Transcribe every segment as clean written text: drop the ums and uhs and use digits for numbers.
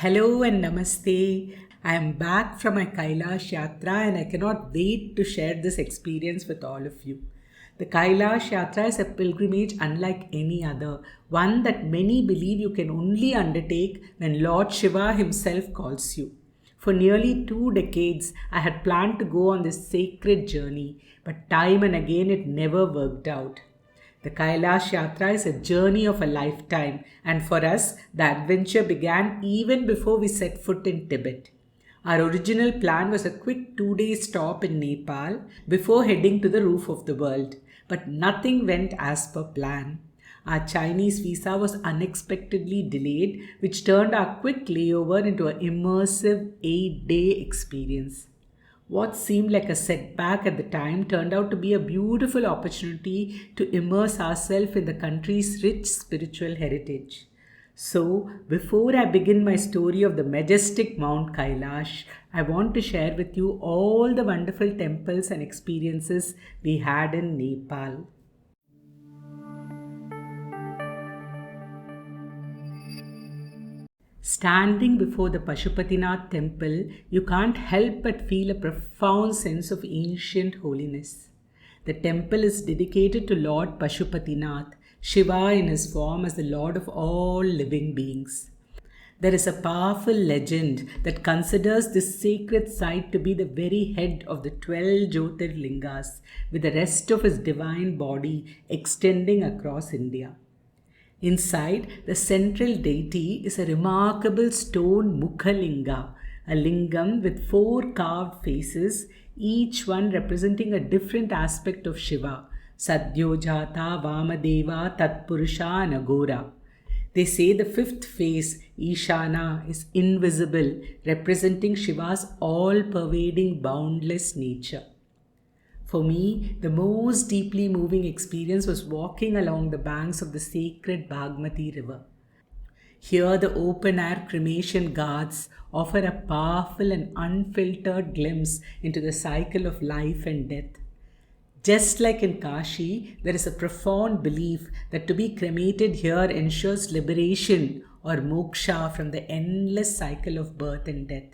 Hello and namaste. I am back from my Kailash Yatra and I cannot wait to share this experience with all of you. The Kailash Yatra is a pilgrimage unlike any other, one that many believe you can only undertake when Lord Shiva himself calls you. For nearly 2 decades, I had planned to go on this sacred journey, but time and again it never worked out. The Kailash Yatra is a journey of a lifetime, and for us, the adventure began even before we set foot in Tibet. Our original plan was a quick 2-day stop in Nepal before heading to the roof of the world, but nothing went as per plan. Our Chinese visa was unexpectedly delayed, which turned our quick layover into an immersive 8-day experience. What seemed like a setback at the time turned out to be a beautiful opportunity to immerse ourselves in the country's rich spiritual heritage. So, before I begin my story of the majestic Mount Kailash, I want to share with you all the wonderful temples and experiences we had in Nepal. Standing before the Pashupatinath Temple, you can't help but feel a profound sense of ancient holiness. The temple is dedicated to Lord Pashupatinath, Shiva in his form as the Lord of all living beings. There is a powerful legend that considers this sacred site to be the very head of the 12 Jyotirlingas, with the rest of his divine body extending across India. Inside, the central deity is a remarkable stone Mukhalinga, a lingam with 4 carved faces, each one representing a different aspect of Shiva: Sadyojata, Vamadeva, Tatpurusha and Agora. They say the 5th face, Ishana, is invisible, representing Shiva's all-pervading, boundless nature. For me, the most deeply moving experience was walking along the banks of the sacred Bagmati river. Here, the open-air cremation ghats offer a powerful and unfiltered glimpse into the cycle of life and death. Just like in Kashi, there is a profound belief that to be cremated here ensures liberation or moksha from the endless cycle of birth and death.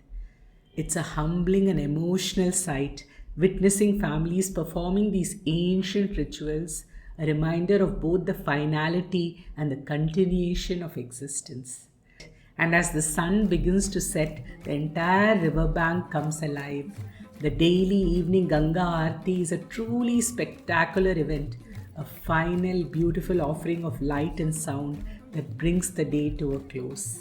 It's a humbling and emotional sight, witnessing families performing these ancient rituals, a reminder of both the finality and the continuation of existence. And as the sun begins to set, the entire riverbank comes alive. The daily evening Ganga Aarti is a truly spectacular event, a final beautiful offering of light and sound that brings the day to a close.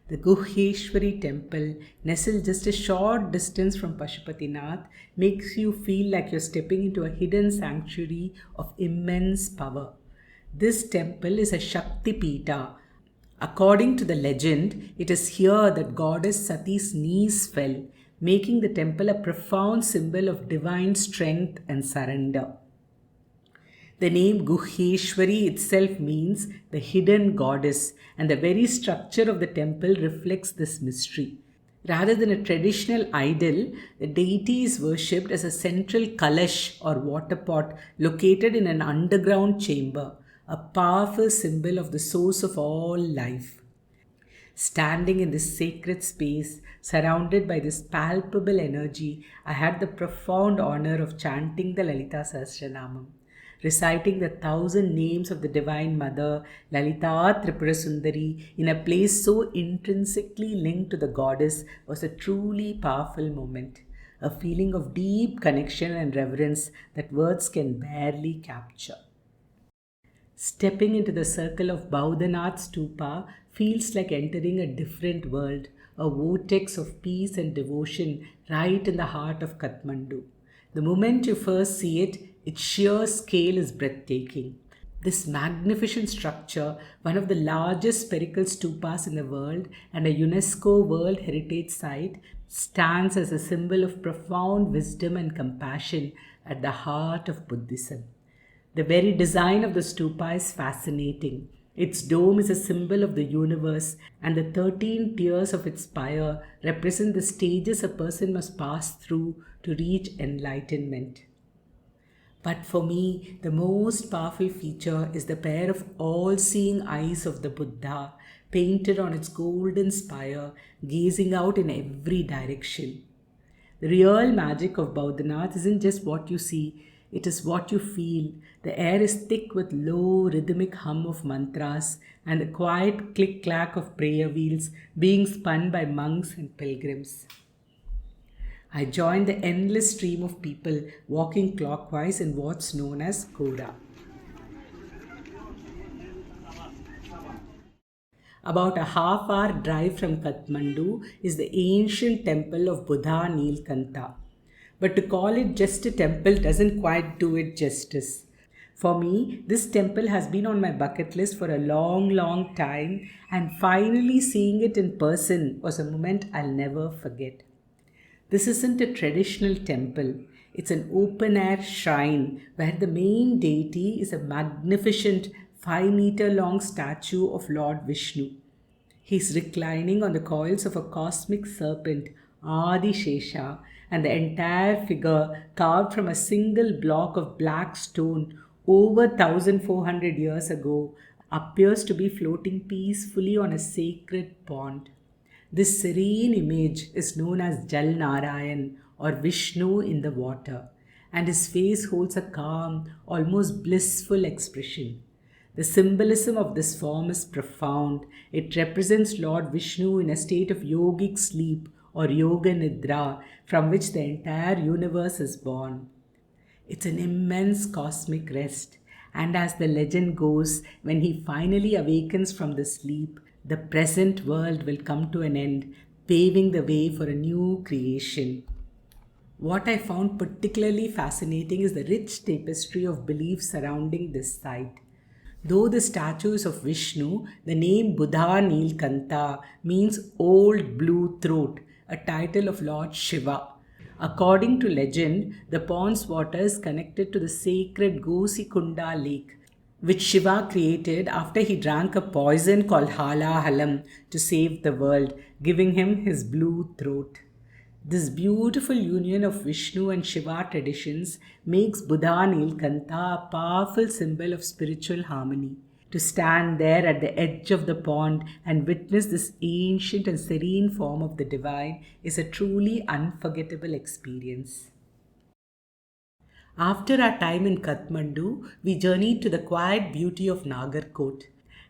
The Guhyeshwari Temple, nestled just a short distance from Pashupatinath, makes you feel like you're stepping into a hidden sanctuary of immense power. This temple is a Shakti Peeth. According to the legend, it is here that goddess Sati's knees fell, making the temple a profound symbol of divine strength and surrender. The name Guhyeshwari itself means the hidden goddess, and the very structure of the temple reflects this mystery. Rather than a traditional idol, the deity is worshipped as a central kalash or water pot located in an underground chamber, a powerful symbol of the source of all life. Standing in this sacred space, surrounded by this palpable energy, I had the profound honor of chanting the Lalita Sahasranama. Reciting the 1,000 names of the Divine Mother, Lalita Tripurasundari, in a place so intrinsically linked to the goddess was a truly powerful moment, a feeling of deep connection and reverence that words can barely capture. Stepping into the circle of Boudhanath Stupa feels like entering a different world, a vortex of peace and devotion right in the heart of Kathmandu. The moment you first see it, its sheer scale is breathtaking. This magnificent structure, one of the largest spherical stupas in the world and a UNESCO World Heritage Site, stands as a symbol of profound wisdom and compassion at the heart of Buddhism. The very design of the stupa is fascinating. Its dome is a symbol of the universe, and the 13 tiers of its spire represent the stages a person must pass through to reach enlightenment. But for me, the most powerful feature is the pair of all seeing eyes of the Buddha painted on its golden spire, gazing out in every direction. The real magic of Boudhanath isn't just what you see, it is what you feel. The air is thick with low rhythmic hum of mantras and the quiet click clack of prayer wheels being spun by monks and pilgrims. I joined the endless stream of people walking clockwise in what's known as Koda. About a half-hour drive from Kathmandu is the ancient temple of Budhanilkantha. But to call it just a temple doesn't quite do it justice. For me, this temple has been on my bucket list for a long time, and finally seeing it in person was a moment I'll never forget. This isn't a traditional temple. It's an open-air shrine where the main deity is a magnificent 5-meter long statue of Lord Vishnu. He's reclining on the coils of a cosmic serpent, Adi Shesha, and the entire figure, carved from a single block of black stone over 1400 years ago, appears to be floating peacefully on a sacred pond. This serene image is known as Jal Narayan, or Vishnu in the water, and his face holds a calm, almost blissful expression. The symbolism of this form is profound. It represents Lord Vishnu in a state of yogic sleep or yoga nidra from which the entire universe is born. It's an immense cosmic rest, and as the legend goes, when he finally awakens from the sleep, the present world will come to an end, paving the way for a new creation. What I found particularly fascinating is the rich tapestry of beliefs surrounding this site. Though the statue is of Vishnu, the name Budhanilkantha means Old Blue Throat, a title of Lord Shiva. According to legend, the pond's water is connected to the sacred Gosikunda lake, which Shiva created after he drank a poison called Halahalam to save the world, giving him his blue throat. This beautiful union of Vishnu and Shiva traditions makes Budhanilkantha a powerful symbol of spiritual harmony. To stand there at the edge of the pond and witness this ancient and serene form of the divine is a truly unforgettable experience. After our time in Kathmandu, we journeyed to the quiet beauty of Nagarkot.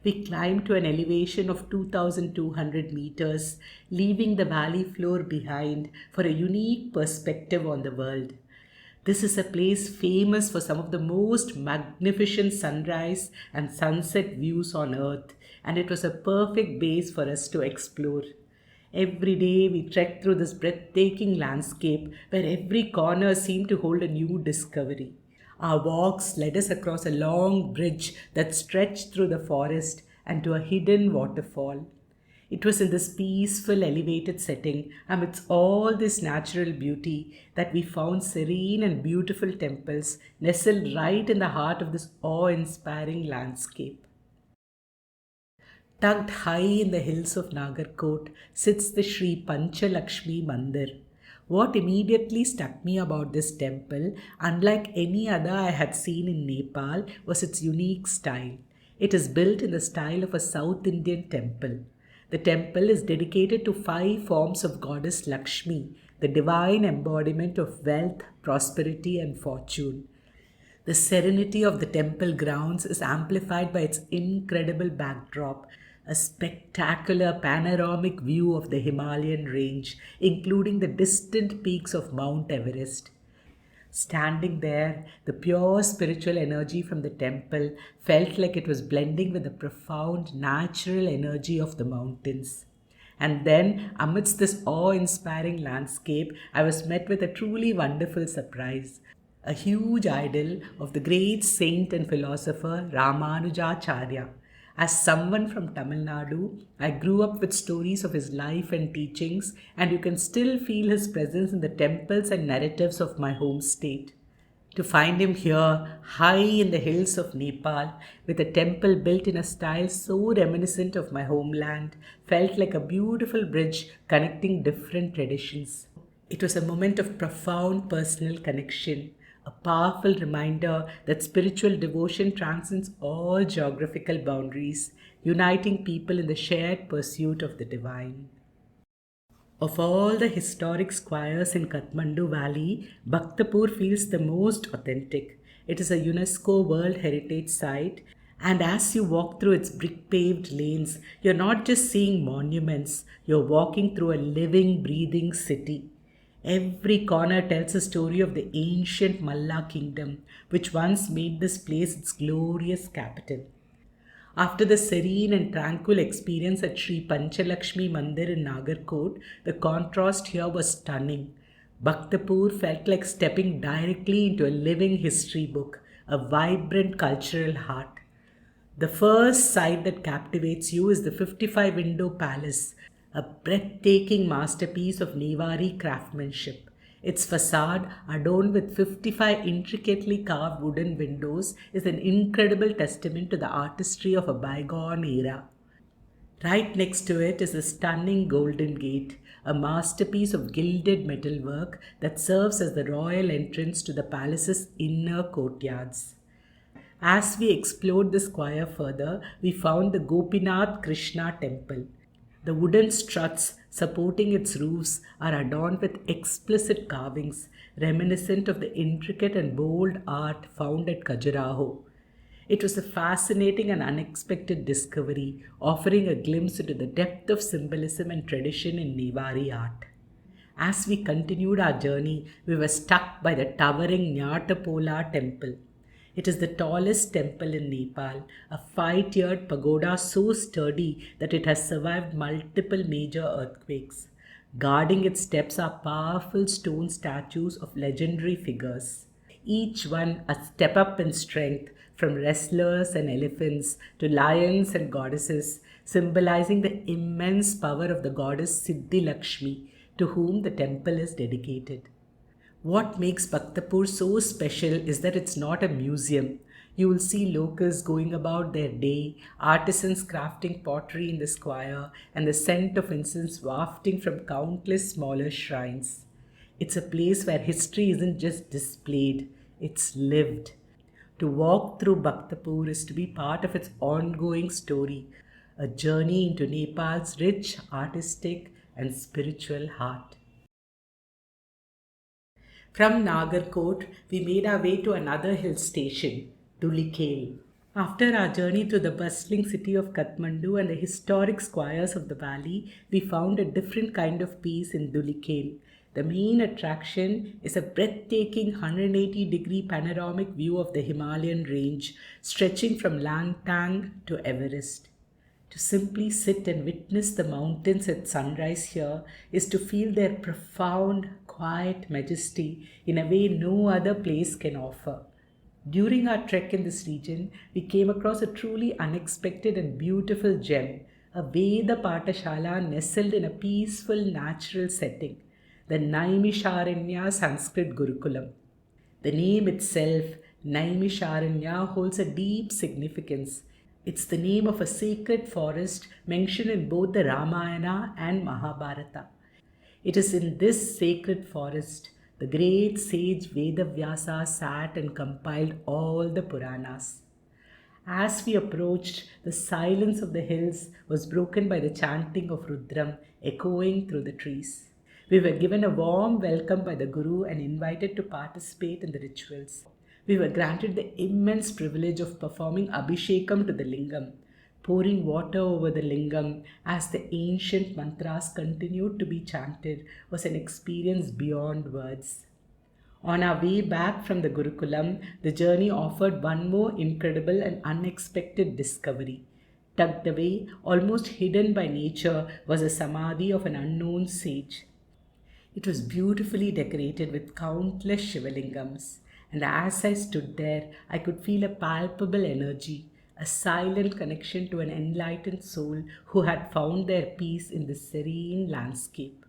We climbed to an elevation of 2,200 meters, leaving the valley floor behind for a unique perspective on the world. This is a place famous for some of the most magnificent sunrise and sunset views on earth, and it was a perfect base for us to explore. Every day we trekked through this breathtaking landscape where every corner seemed to hold a new discovery. Our walks led us across a long bridge that stretched through the forest and to a hidden waterfall. It was in this peaceful, elevated setting, amidst all this natural beauty, that we found serene and beautiful temples nestled right in the heart of this awe-inspiring landscape. Tucked high in the hills of Nagarkot sits the Shree Pancha Laxmi Mandir. What immediately struck me about this temple, unlike any other I had seen in Nepal, was its unique style. It is built in the style of a South Indian temple. The temple is dedicated to 5 forms of goddess Lakshmi, the divine embodiment of wealth, prosperity, and fortune. The serenity of the temple grounds is amplified by its incredible backdrop, a spectacular panoramic view of the Himalayan range, including the distant peaks of Mount Everest. Standing there, the pure spiritual energy from the temple felt like it was blending with the profound natural energy of the mountains. And then, amidst this awe-inspiring landscape, I was met with a truly wonderful surprise. A huge idol of the great saint and philosopher Ramanujacharya. As someone from Tamil Nadu, I grew up with stories of his life and teachings, and you can still feel his presence in the temples and narratives of my home state. To find him here, high in the hills of Nepal, with a temple built in a style so reminiscent of my homeland, felt like a beautiful bridge connecting different traditions. It was a moment of profound personal connection, a powerful reminder that spiritual devotion transcends all geographical boundaries, uniting people in the shared pursuit of the divine. Of all the historic squares in Kathmandu Valley, Bhaktapur feels the most authentic. It is a UNESCO World Heritage Site, and as you walk through its brick paved lanes, you're not just seeing monuments, you're walking through a living, breathing city. Every corner tells a story of the ancient Malla kingdom, which once made this place its glorious capital. After the serene and tranquil experience at Shree Pancha Laxmi Mandir in Nagarkot, the contrast here was stunning. Bhaktapur felt like stepping directly into a living history book, a vibrant cultural heart. The first sight that captivates you is the 55-window palace, a breathtaking masterpiece of Newari craftsmanship. Its facade, adorned with 55 intricately carved wooden windows, is an incredible testament to the artistry of a bygone era. Right next to it is a stunning golden gate, a masterpiece of gilded metalwork that serves as the royal entrance to the palace's inner courtyards. As we explored the square further, we found the Gopinath Krishna Temple. The wooden struts supporting its roofs are adorned with explicit carvings reminiscent of the intricate and bold art found at Khajuraho. It was a fascinating and unexpected discovery, offering a glimpse into the depth of symbolism and tradition in Newari art. As we continued our journey, we were struck by the towering Nyatapola temple. It is the tallest temple in Nepal, a 5-tiered pagoda so sturdy that it has survived multiple major earthquakes. Guarding its steps are powerful stone statues of legendary figures, each one a step up in strength, from wrestlers and elephants to lions and goddesses, symbolizing the immense power of the goddess Siddhi Lakshmi, to whom the temple is dedicated. What makes Bhaktapur so special is that it's not a museum. You will see locals going about their day, artisans crafting pottery in the square, and the scent of incense wafting from countless smaller shrines. It's a place where history isn't just displayed, it's lived. To walk through Bhaktapur is to be part of its ongoing story, a journey into Nepal's rich artistic and spiritual heart. From Nagarkot, we made our way to another hill station, Dhulikhel. After our journey through the bustling city of Kathmandu and the historic squares of the valley, we found a different kind of peace in Dhulikhel. The main attraction is a breathtaking 180-degree panoramic view of the Himalayan range stretching from Langtang to Everest. To simply sit and witness the mountains at sunrise here is to feel their profound, quiet majesty in a way no other place can offer. During our trek in this region, we came across a truly unexpected and beautiful gem, a Veda Patashala nestled in a peaceful natural setting, the Naimisharanya Sanskrit Gurukulam. The name itself, Naimisharanya, holds a deep significance. It's the name of a sacred forest mentioned in both the Ramayana and Mahabharata. It is in this sacred forest the great sage Vedavyasa sat and compiled all the Puranas. As we approached, the silence of the hills was broken by the chanting of Rudram echoing through the trees. We were given a warm welcome by the Guru and invited to participate in the rituals. We were granted the immense privilege of performing Abhishekam to the Lingam. Pouring water over the Lingam as the ancient mantras continued to be chanted was an experience beyond words. On our way back from the Gurukulam, the journey offered one more incredible and unexpected discovery. Tucked away, almost hidden by nature, was a samadhi of an unknown sage. It was beautifully decorated with countless Shivalingams, and as I stood there, I could feel a palpable energy, a silent connection to an enlightened soul who had found their peace in this serene landscape.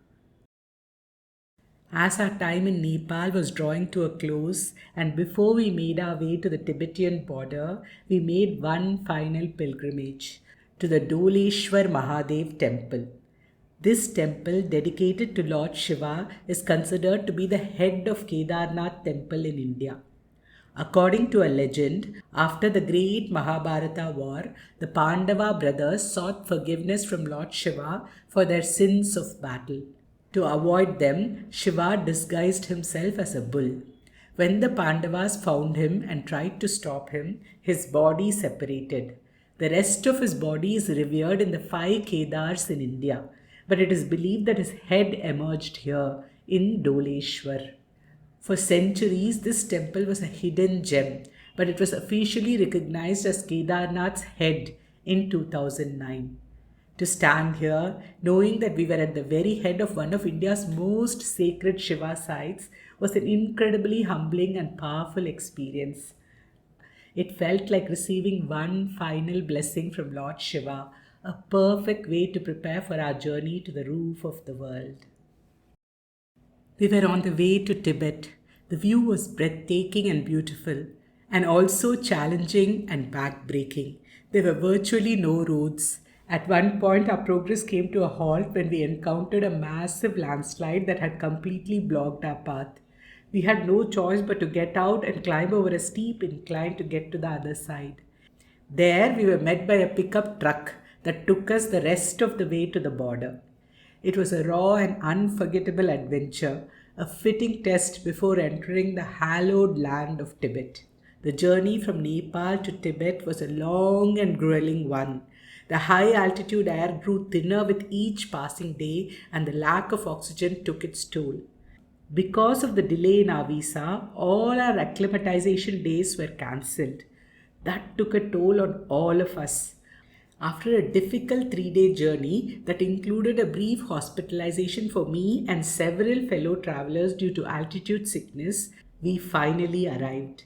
As our time in Nepal was drawing to a close, and before we made our way to the Tibetan border, we made one final pilgrimage to the Doleshwar Mahadev Temple. This temple, dedicated to Lord Shiva, is considered to be the head of Kedarnath Temple in India. According to a legend, after the great Mahabharata war, the Pandava brothers sought forgiveness from Lord Shiva for their sins of battle. To avoid them, Shiva disguised himself as a bull. When the Pandavas found him and tried to stop him, his body separated. The rest of his body is revered in the 5 Kedars in India, but it is believed that his head emerged here in Doleshwar. For centuries, this temple was a hidden gem, but it was officially recognized as Kedarnath's head in 2009. To stand here, knowing that we were at the very head of one of India's most sacred Shiva sites, was an incredibly humbling and powerful experience. It felt like receiving one final blessing from Lord Shiva, a perfect way to prepare for our journey to the roof of the world. We were on the way to Tibet. The view was breathtaking and beautiful, and also challenging and backbreaking. There were virtually no roads. At one point, our progress came to a halt when we encountered a massive landslide that had completely blocked our path. We had no choice but to get out and climb over a steep incline to get to the other side. There, we were met by a pickup truck that took us the rest of the way to the border. It was a raw and unforgettable adventure, a fitting test before entering the hallowed land of Tibet. The journey from Nepal to Tibet was a long and grueling one. The high altitude air grew thinner with each passing day, and the lack of oxygen took its toll. Because of the delay in our visa, all our acclimatization days were cancelled. That took a toll on all of us. After a difficult 3-day journey that included a brief hospitalization for me and several fellow travelers due to altitude sickness, we finally arrived.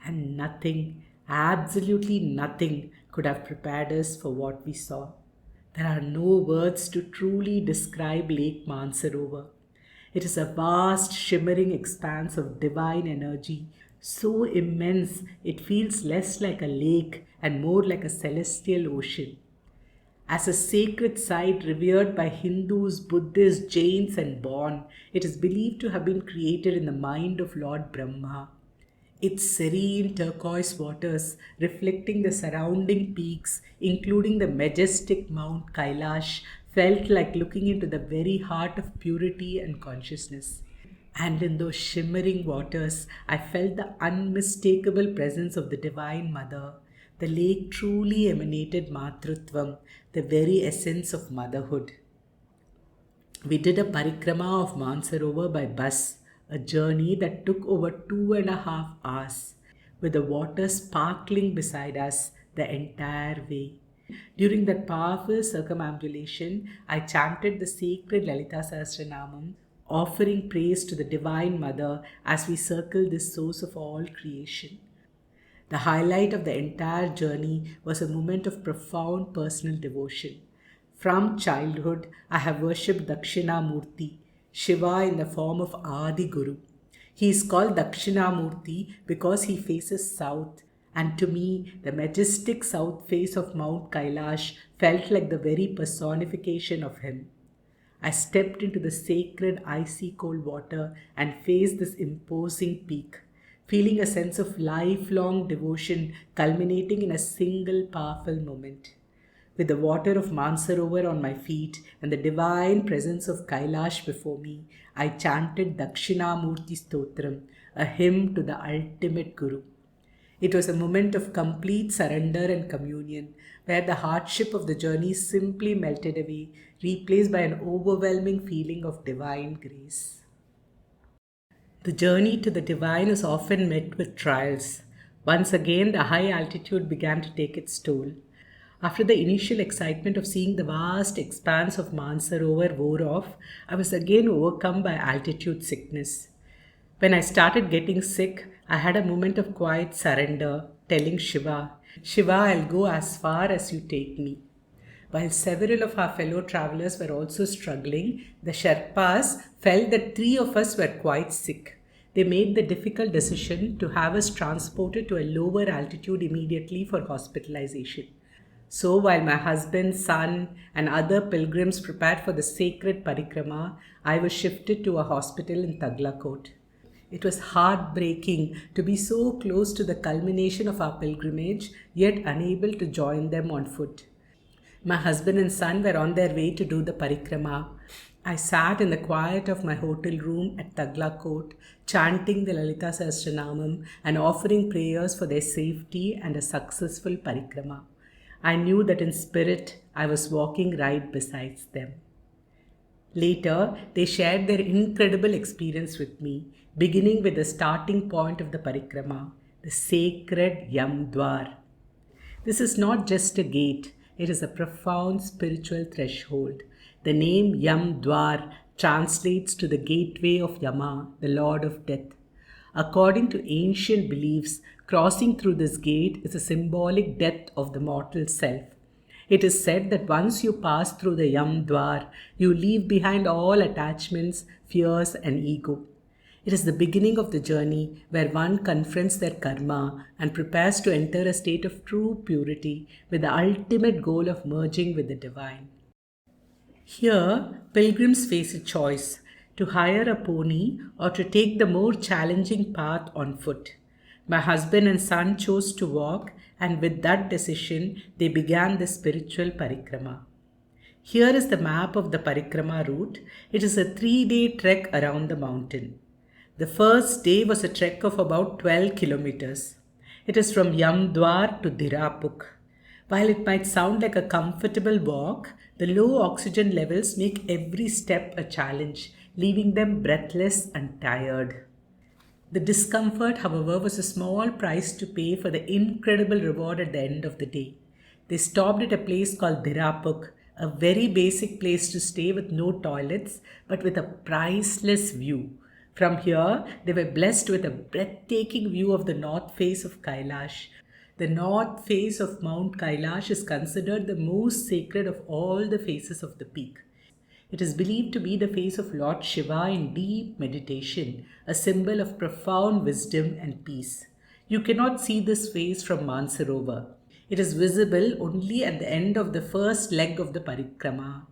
And nothing, absolutely nothing, could have prepared us for what we saw. There are no words to truly describe Lake Mansarovar. It is a vast, shimmering expanse of divine energy, so immense it feels less like a lake and more like a celestial ocean. As a sacred site revered by Hindus, Buddhists, Jains, and Bon, it is believed to have been created in the mind of Lord Brahma. Its serene turquoise waters, reflecting the surrounding peaks, including the majestic Mount Kailash, felt like looking into the very heart of purity and consciousness. And in those shimmering waters, I felt the unmistakable presence of the Divine Mother. The lake truly emanated Matrutvam, the very essence of motherhood. We did a Parikrama of Mansarovar by bus, a journey that took over 2.5 hours, with the water sparkling beside us the entire way. During that powerful circumambulation, I chanted the sacred Lalita Sahasranama, offering praise to the Divine Mother as we circled this source of all creation. The highlight of the entire journey was a moment of profound personal devotion. From childhood, I have worshipped Dakshinamurti, Shiva in the form of Adi Guru. He is called Dakshinamurti because he faces south, and to me, the majestic south face of Mount Kailash felt like the very personification of him. I stepped into the sacred icy cold water and faced this imposing peak, feeling a sense of lifelong devotion culminating in a single powerful moment. With the water of Mansarovar on my feet and the divine presence of Kailash before me, I chanted Dakshinamurti Stotram, a hymn to the ultimate Guru. It was a moment of complete surrender and communion, where the hardship of the journey simply melted away, replaced by an overwhelming feeling of divine grace. The journey to the divine is often met with trials. Once again, the high altitude began to take its toll. After the initial excitement of seeing the vast expanse of Mansarovar wore off, I was again overcome by altitude sickness. When I started getting sick, I had a moment of quiet surrender, telling Shiva, Shiva, I'll go as far as you take me. While several of our fellow travelers were also struggling, the Sherpas felt that three of us were quite sick. They made the difficult decision to have us transported to a lower altitude immediately for hospitalization. So while my husband, son, and other pilgrims prepared for the sacred Parikrama, I was shifted to a hospital in Nagarkot. It was heartbreaking to be so close to the culmination of our pilgrimage, yet unable to join them on foot. My husband and son were on their way to do the Parikrama. I sat in the quiet of my hotel room at Nagarkot, chanting the Lalita Sahasranama and offering prayers for their safety and a successful Parikrama. I knew that in spirit I was walking right beside them. Later, they shared their incredible experience with me, beginning with the starting point of the Parikrama, the sacred Yamdwar. This is not just a gate, it is a profound spiritual threshold. The name Yamdwar translates to the gateway of Yama, the Lord of Death. According to ancient beliefs, crossing through this gate is a symbolic death of the mortal self. It is said that once you pass through the Yamdwar, you leave behind all attachments, fears, and ego. It is the beginning of the journey where one confronts their karma and prepares to enter a state of true purity with the ultimate goal of merging with the divine. Here, pilgrims face a choice to hire a pony or to take the more challenging path on foot. My husband and son chose to walk, and with that decision, they began the spiritual Parikrama. Here is the map of the Parikrama route. It is a 3-day trek around the mountain. The first day was a trek of about 12 kilometers. It is from Yamdwar to Dhirapuk. While it might sound like a comfortable walk, the low oxygen levels make every step a challenge, leaving them breathless and tired. The discomfort, however, was a small price to pay for the incredible reward at the end of the day. They stopped at a place called Dhirapuk, a very basic place to stay with no toilets, but with a priceless view. From here, they were blessed with a breathtaking view of the north face of Kailash. The north face of Mount Kailash is considered the most sacred of all the faces of the peak. It is believed to be the face of Lord Shiva in deep meditation, a symbol of profound wisdom and peace. You cannot see this face from Mansarovar. It is visible only at the end of the first leg of the Parikrama.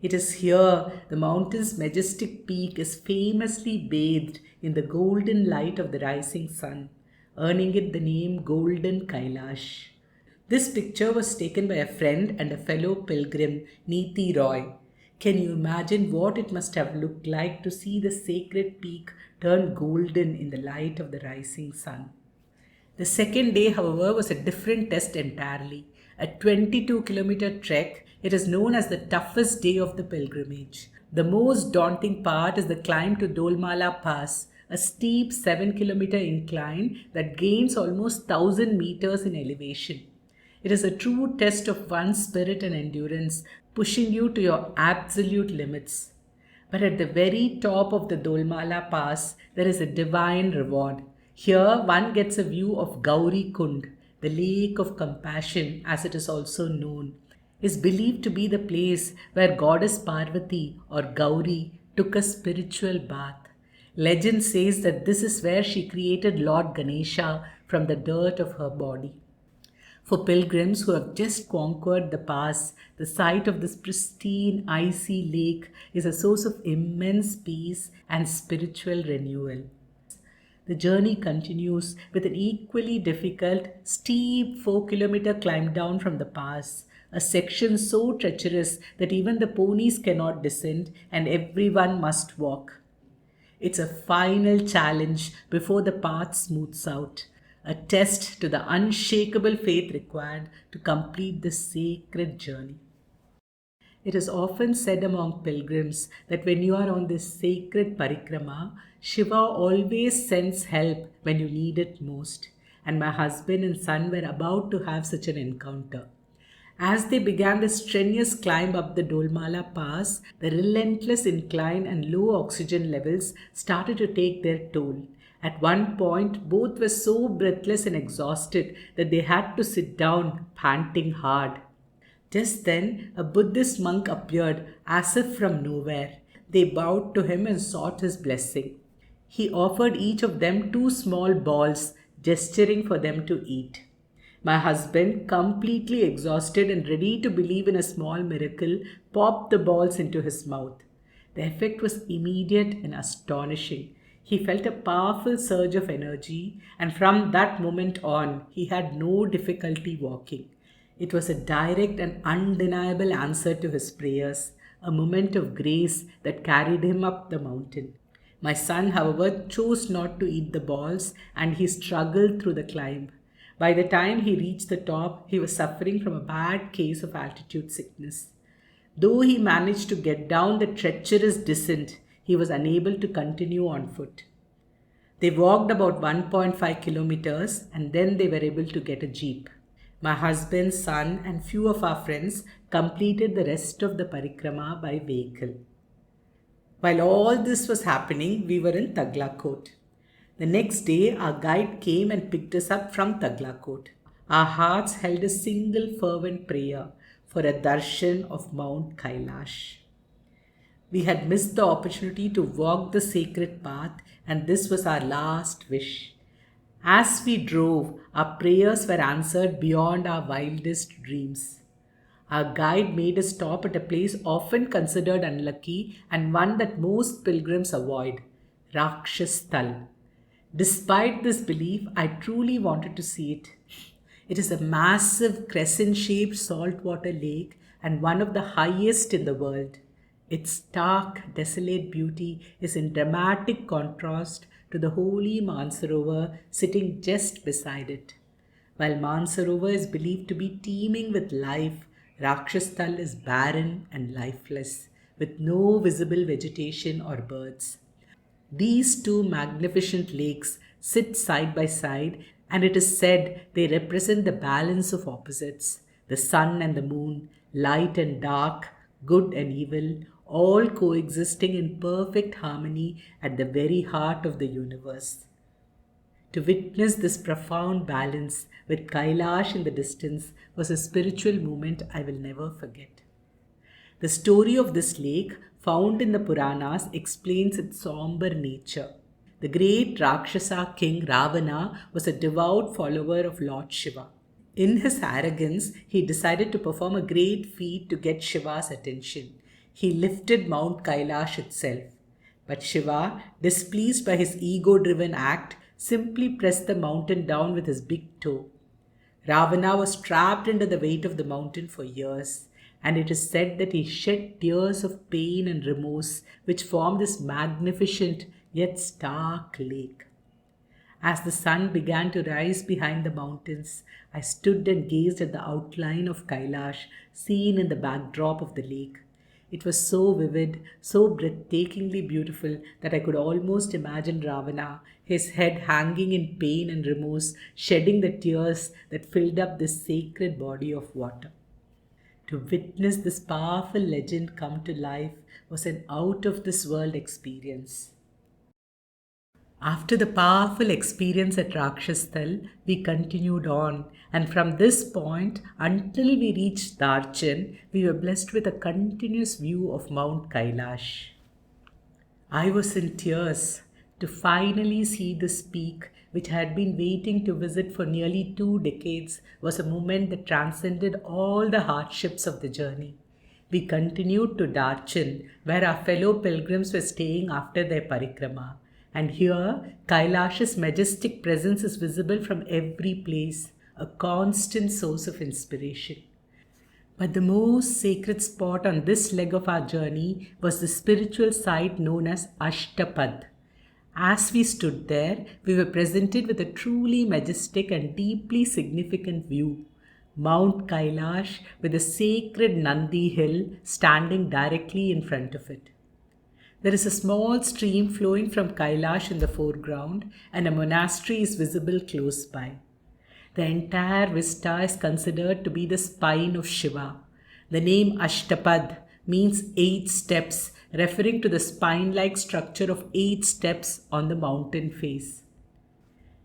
It is here the mountain's majestic peak is famously bathed in the golden light of the rising sun, earning it the name Golden Kailash. This picture was taken by a friend and a fellow pilgrim, Neeti Roy. Can you imagine what it must have looked like to see the sacred peak turn golden in the light of the rising sun? The second day, however, was a different test entirely. A 22-kilometer trek, it is known as the toughest day of the pilgrimage. The most daunting part is the climb to Dolmala Pass, a steep 7-kilometer incline that gains almost 1,000 meters in elevation. It is a true test of one's spirit and endurance, pushing you to your absolute limits. But at the very top of the Dolmala Pass, there is a divine reward. Here, one gets a view of Gauri Kund, the lake of compassion, as it is also known. It is believed to be the place where goddess Parvati or Gauri took a spiritual bath. Legend says that this is where she created Lord Ganesha from the dirt of her body. For pilgrims who have just conquered the pass, the sight of this pristine, icy lake is a source of immense peace and spiritual renewal. The journey continues with an equally difficult, steep 4-kilometer climb down from the pass, a section so treacherous that even the ponies cannot descend and everyone must walk. It's a final challenge before the path smooths out, a test to the unshakable faith required to complete this sacred journey. It is often said among pilgrims that when you are on this sacred Parikrama, Shiva always sends help when you need it most, and my husband and son were about to have such an encounter. As they began the strenuous climb up the Dolmala Pass, the relentless incline and low oxygen levels started to take their toll. At one point, both were so breathless and exhausted that they had to sit down, panting hard. Just then, a Buddhist monk appeared as if from nowhere. They bowed to him and sought his blessing. He offered each of them two small balls, gesturing for them to eat. My husband, completely exhausted and ready to believe in a small miracle, popped the balls into his mouth. The effect was immediate and astonishing. He felt a powerful surge of energy, and from that moment on, he had no difficulty walking. It was a direct and undeniable answer to his prayers, a moment of grace that carried him up the mountain. My son, however, chose not to eat the balls, and he struggled through the climb. By the time he reached the top, he was suffering from a bad case of altitude sickness. Though he managed to get down the treacherous descent, he was unable to continue on foot. They walked about 1.5 kilometers and then they were able to get a jeep. My husband, son, and few of our friends completed the rest of the Parikrama by vehicle. While all this was happening, we were in Taglakot. The next day, our guide came and picked us up from Taglakot. Our hearts held a single fervent prayer for a darshan of Mount Kailash. We had missed the opportunity to walk the sacred path, and this was our last wish. As we drove, our prayers were answered beyond our wildest dreams. Our guide made us stop at a place often considered unlucky and one that most pilgrims avoid, Rakshas Tal. Despite this belief, I truly wanted to see it. It is a massive crescent-shaped saltwater lake and one of the highest in the world. Its stark, desolate beauty is in dramatic contrast to the holy Mansarovar sitting just beside it. While Mansarovar is believed to be teeming with life, Rakshas Tal is barren and lifeless, with no visible vegetation or birds. These two magnificent lakes sit side by side, and it is said they represent the balance of opposites, the sun and the moon, light and dark, good and evil, all coexisting in perfect harmony at the very heart of the universe. To witness this profound balance with Kailash in the distance was a spiritual moment I will never forget. The story of this lake, found in the Puranas, explains its somber nature. The great Rakshasa king Ravana was a devout follower of Lord Shiva. In his arrogance, he decided to perform a great feat to get Shiva's attention. He lifted Mount Kailash itself. But Shiva, displeased by his ego-driven act, simply pressed the mountain down with his big toe. Ravana was trapped under the weight of the mountain for years, and it is said that he shed tears of pain and remorse which formed this magnificent yet stark lake. As the sun began to rise behind the mountains, I stood and gazed at the outline of Kailash seen in the backdrop of the lake. It was so vivid, so breathtakingly beautiful that I could almost imagine Ravana, his head hanging in pain and remorse, shedding the tears that filled up this sacred body of water. To witness this powerful legend come to life was an out-of-this-world experience. After the powerful experience at Rakshas Tal, we continued on, and from this point until we reached Darshan, we were blessed with a continuous view of Mount Kailash. I was in tears to finally see this peak, which I had been waiting to visit for nearly 2 decades, was a moment that transcended all the hardships of the journey. We continued to Darshan, where our fellow pilgrims were staying after their Parikrama. And here, Kailash's majestic presence is visible from every place, a constant source of inspiration. But the most sacred spot on this leg of our journey was the spiritual site known as Ashtapad. As we stood there, we were presented with a truly majestic and deeply significant view. Mount Kailash with a sacred Nandi hill standing directly in front of it. There is a small stream flowing from Kailash in the foreground, and a monastery is visible close by. The entire vista is considered to be the spine of Shiva. The name Ashtapad means 8 steps, referring to the spine-like structure of 8 steps on the mountain face.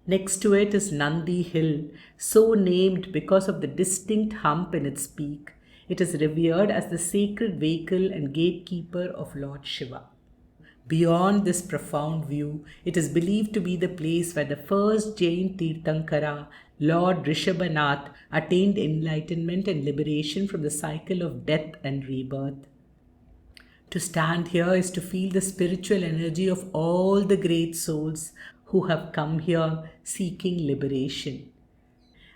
Next to it is Nandi Hill, so named because of the distinct hump in its peak. It is revered as the sacred vehicle and gatekeeper of Lord Shiva. Beyond this profound view, it is believed to be the place where the first Jain Tirthankara, Lord Rishabhanath, attained enlightenment and liberation from the cycle of death and rebirth. To stand here is to feel the spiritual energy of all the great souls who have come here seeking liberation.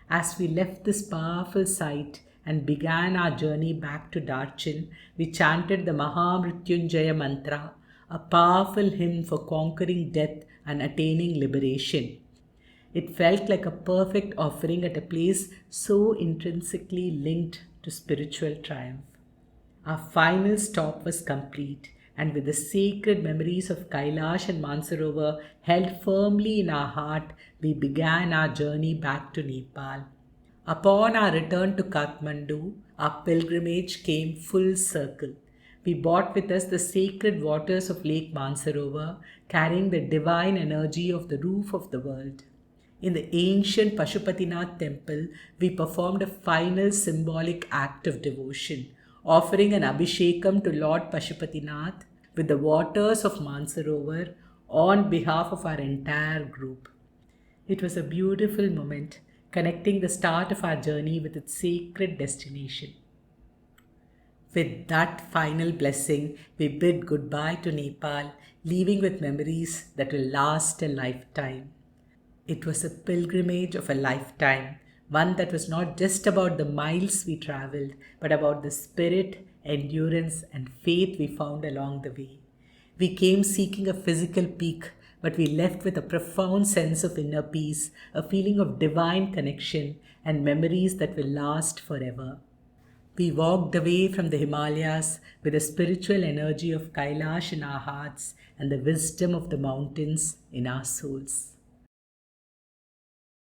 As we left this powerful site and began our journey back to Darshan, we chanted the Mahamrityunjaya mantra, a powerful hymn for conquering death and attaining liberation. It felt like a perfect offering at a place so intrinsically linked to spiritual triumph. Our final stop was complete, and with the sacred memories of Kailash and Mansarovar held firmly in our heart, we began our journey back to Nepal. Upon our return to Kathmandu, our pilgrimage came full circle. We brought with us the sacred waters of Lake Mansarovar, carrying the divine energy of the roof of the world. In the ancient Pashupatinath Temple, we performed a final symbolic act of devotion, offering an abhishekam to Lord Pashupatinath with the waters of Mansarovar on behalf of our entire group. It was a beautiful moment, connecting the start of our journey with its sacred destination. With that final blessing, we bid goodbye to Nepal, leaving with memories that will last a lifetime. It was a pilgrimage of a lifetime, one that was not just about the miles we traveled, but about the spirit, endurance, and faith we found along the way. We came seeking a physical peak, but we left with a profound sense of inner peace, a feeling of divine connection, and memories that will last forever. We walked away from the Himalayas with the spiritual energy of Kailash in our hearts and the wisdom of the mountains in our souls.